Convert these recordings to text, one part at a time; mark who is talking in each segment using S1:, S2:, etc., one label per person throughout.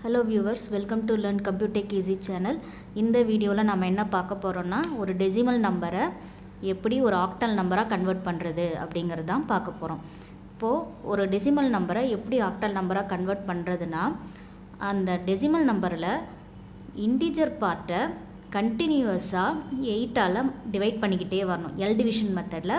S1: Hello viewers, welcome to Learn Computer Easy channel. இந்த வீடியோவில் நம்ம என்ன பார்க்க போகிறோம்னா ஒரு டெசிமல் நம்பரை எப்படி ஒரு ஆக்டல் நம்பராக கன்வெர்ட் பண்ணுறது அப்படிங்கிறது தான் பார்க்க போகிறோம். இப்போது ஒரு டெசிமல் நம்பரை எப்படி ஆக்டல் நம்பராக கன்வெர்ட் பண்ணுறதுனா அந்த டெசிமல் நம்பரில் இன்டிஜர் பார்ட்டை கண்டினியூஸாக 8ஆல் டிவைட் பண்ணிக்கிட்டே வரணும். எல் டிவிஷன் மெத்தடில்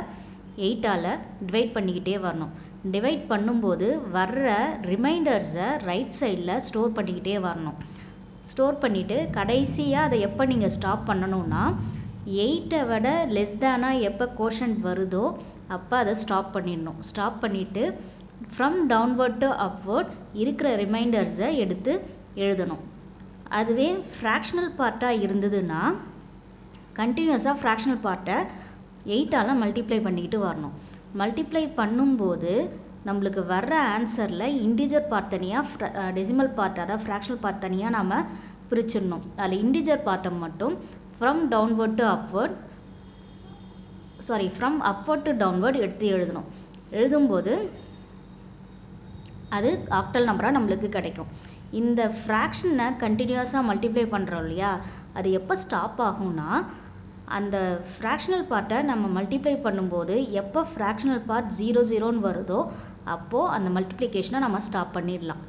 S1: 8ஆல் டிவைட் பண்ணிக்கிட்டே வரணும். டிவைட் பண்ணும்போது வர்ற ரிமைண்டர்ஸை ரைட் சைடில் ஸ்டோர் பண்ணிக்கிட்டே வரணும். ஸ்டோர் பண்ணிவிட்டு கடைசியாக அதை எப்போ நீங்கள் ஸ்டாப் பண்ணணுன்னா 8ஐ விட லெஸ் தேனாக எப்போ கோஷன்ட் வருதோ அப்போ அதை ஸ்டாப் பண்ணிடணும். ஸ்டாப் பண்ணிவிட்டு ஃப்ரம் டவுன்வர்ட் டு அப்வர்ட் இருக்கிற ரிமைண்டர்ஸை எடுத்து எழுதணும். அதுவே ஃப்ராக்ஷனல் பார்ட்டாக இருந்ததுன்னா கண்டினியூஸாக ஃப்ராக்ஷனல் பார்ட்டை 8ஆல் மல்டிப்ளை பண்ணிக்கிட்டு வரணும். மல்டிப்ளை பண்ணும்போது நம்மளுக்கு வர்ற ஆன்சரில் இன்டிஜர் பார்ட் தனியாக டெசிமல் பார்ட் அதாவது ஃப்ராக்ஷனல் பார்ட் தனியாக நாம் பிரிச்சிடணும். அதில் இன்டிஜர் பார்ட்டை மட்டும் from downward to upward from upward to downward எடுத்து எழுதணும். எழுதும்போது அது ஆக்டல் நம்பராக நம்மளுக்கு கிடைக்கும். இந்த ஃப்ராக்ஷனை கண்டினியூஸாக மல்டிப்ளை பண்ணுறோம் இல்லையா, அது எப்போ ஸ்டாப் ஆகும்னா அந்த ஃப்ராக்ஷனல் பார்ட்டை நம்ம மல்டிப்ளை பண்ணும்போது எப்போ ஃப்ராக்ஷனல் பார்ட் 0 வருதோ அப்போது அந்த மல்டிப்ளிகேஷனை நம்ம ஸ்டாப் பண்ணிடலாம்.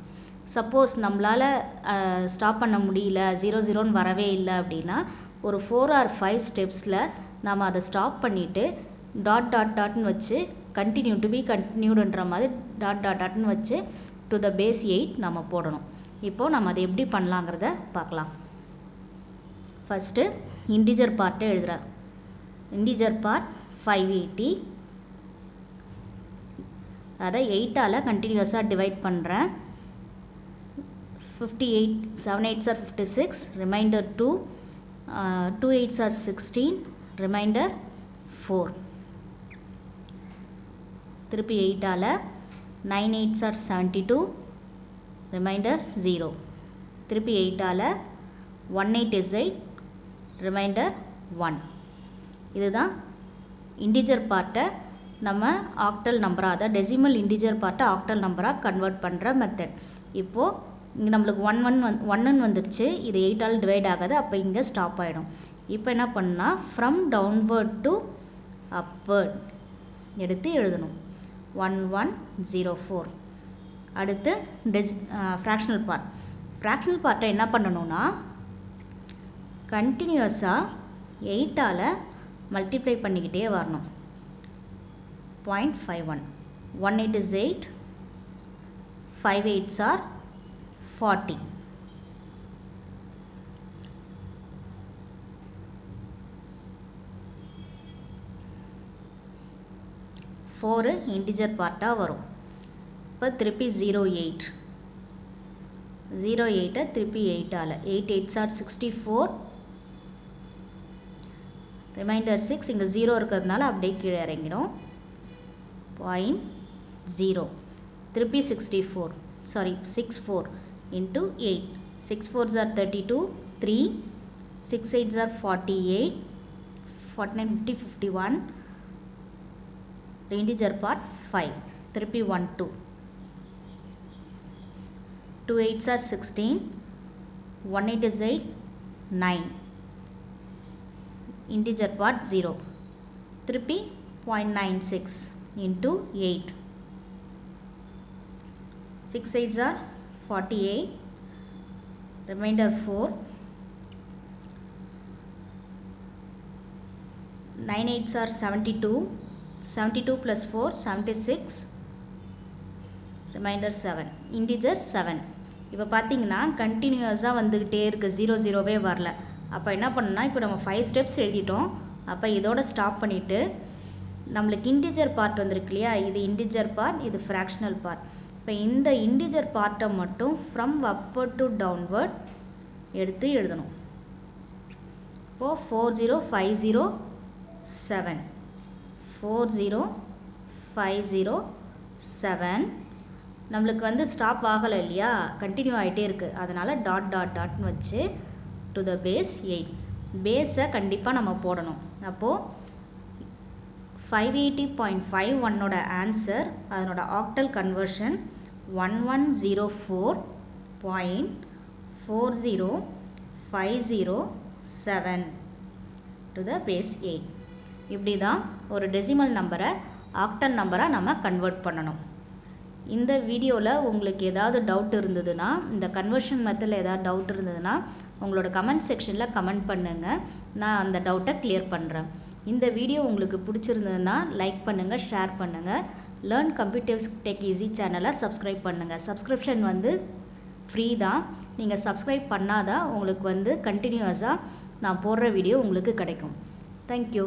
S1: சப்போஸ் நம்மளால் ஸ்டாப் பண்ண முடியல 0 வரவே இல்லை அப்படின்னா ஒரு 4 or 5 ஸ்டெப்ஸில் நம்ம அதை ஸ்டாப் பண்ணிவிட்டு டாட்னு வச்சு கண்டினியூ டு பி கண்டினியூடுன்ற மாதிரி டாட்னு வச்சு டு த பேஸ் 8 நம்ம போடணும். இப்போது நம்ம அதை எப்படி பண்ணலாங்கிறத பார்க்கலாம். ஃபஸ்ட்டு இன்டிஜர் பார்ட்டை எழுதுகிறேன். இன்டிஜர் பார்ட் 580, அதை 8ஆல் கண்டினியூஸாக டிவைட் பண்ணுறேன். 58 7 8s are 56, reminder 2, 2 8s are 16, reminder 4. திருப்பி 8ஆல் 9 8s are 72, ரிமைண்டர் 0. திருப்பி 8ஆல் 1 8 is 8, ரிமைண்டர் 1. இதுதான் இன்டிஜர் பார்ட்டை நம்ம ஆக்டல் நம்பராக அதாவது டெசிமல் இன்டிஜர் பார்ட்டை ஆக்டல் நம்பராக கன்வெர்ட் பண்ணுற மெத்தட். இப்போது இங்கே நம்மளுக்கு 1 வந்துடுச்சு. இது 8ஆல் டிவைட் ஆகாது, அப்போ இங்கே ஸ்டாப் ஆகிடும். இப்போ என்ன பண்ணால் ஃப்ரம் டவுன்வர்ட் டு அப்வர்ட் எடுத்து எழுதணும். 1104. அடுத்து ஃப்ராக்ஷனல் பார்ட். ஃப்ராக்ஷனல் பார்ட்டை என்ன பண்ணணும்னா கண்டினியூஸாக 8ஆல் மல்டிப்ளை பண்ணிக்கிட்டே வரணும். 0.51 1 8 is 8, 5 8s are 40. Four integer பார்ட்டாக வரும். இப்போ திருப்பி 08 08ஐ திருப்பி 8ஆல் 8 8s are 64, ரிமைண்டர் 6. இங்கே 0 இருக்கிறதுனால அப்படியே கீழே இறங்கிடும். 0.0 திருப்பி 64 into 8. 6 4s are 32, 3 6 8s are 48, 49 50 51, integer part 5. திருப்பி 1 2 2 8s are 16, 1 8 is 8, 9, integer part 0. திருப்பி 0.96 into 8. 6 8s are 48, remainder 4. 9 8s are 72, 72 plus 4 76, remainder 7, integer 7. இப்போ பார்த்தீங்கன்னா கண்டினியூஸாக வந்துக்கிட்டே இருக்குது, 0 வரல. அப்போ என்ன பண்ணணும்னா இப்போ நம்ம 5 ஸ்டெப்ஸ் எழுதிட்டோம். அப்போ இதோட ஸ்டாப் பண்ணிவிட்டு நம்மளுக்கு இன்டிஜர் பார்ட் வந்திருக்கு இல்லையா, இது இன்டிஜர் பார்ட், இது ஃப்ராக்ஷனல் பார்ட். இப்போ இந்த இன்டிஜர் பார்ட்டை மட்டும் ஃப்ரம் அப்வர்ட் டு டவுன்வர்ட் எடுத்து எழுதணும். இப்போது 40507 40507 நம்மளுக்கு ஸ்டாப் ஆகலை இல்லையா, கண்டினியூ ஆகிட்டே இருக்குது. அதனால் டாட்னு வச்சு டு த பேஸ் 8 பேஸை கண்டிப்பாக நம்ம போடணும். அப்போது 580.51 ஆன்சர், அதனோட octal conversion 1104.1 40507 to the base 8. இப்படி தான் ஒரு டெசிமல் நம்பரை ஆக்டல் நம்பராக நம்ம கன்வெர்ட் பண்ணணும். இந்த வீடியோவில் உங்களுக்கு ஏதாவது டவுட் இருந்ததுன்னா, இந்த கன்வர்ஷன் மெத்தடில் ஏதாவது டவுட் இருந்ததுன்னா உங்களோட கமெண்ட் செக்ஷனில் கமெண்ட் பண்ணுங்கள். நான் அந்த டவுட்டை கிளியர் பண்ணுறேன். இந்த வீடியோ உங்களுக்கு பிடிச்சிருந்ததுன்னா லைக் பண்ணுங்கள், ஷேர் பண்ணுங்கள். லேர்ன் கம்ப்யூட்டர் டெக் ஈஸி சேனலை சப்ஸ்கிரைப் பண்ணுங்கள். சப்ஸ்கிரிப்ஷன் வந்து ஃப்ரீ தான். நீங்கள் சப்ஸ்கிரைப் பண்ணாதான் உங்களுக்கு வந்து கண்டினியூஸாக நான் போடுற வீடியோ உங்களுக்கு கிடைக்கும். தேங்க்யூ.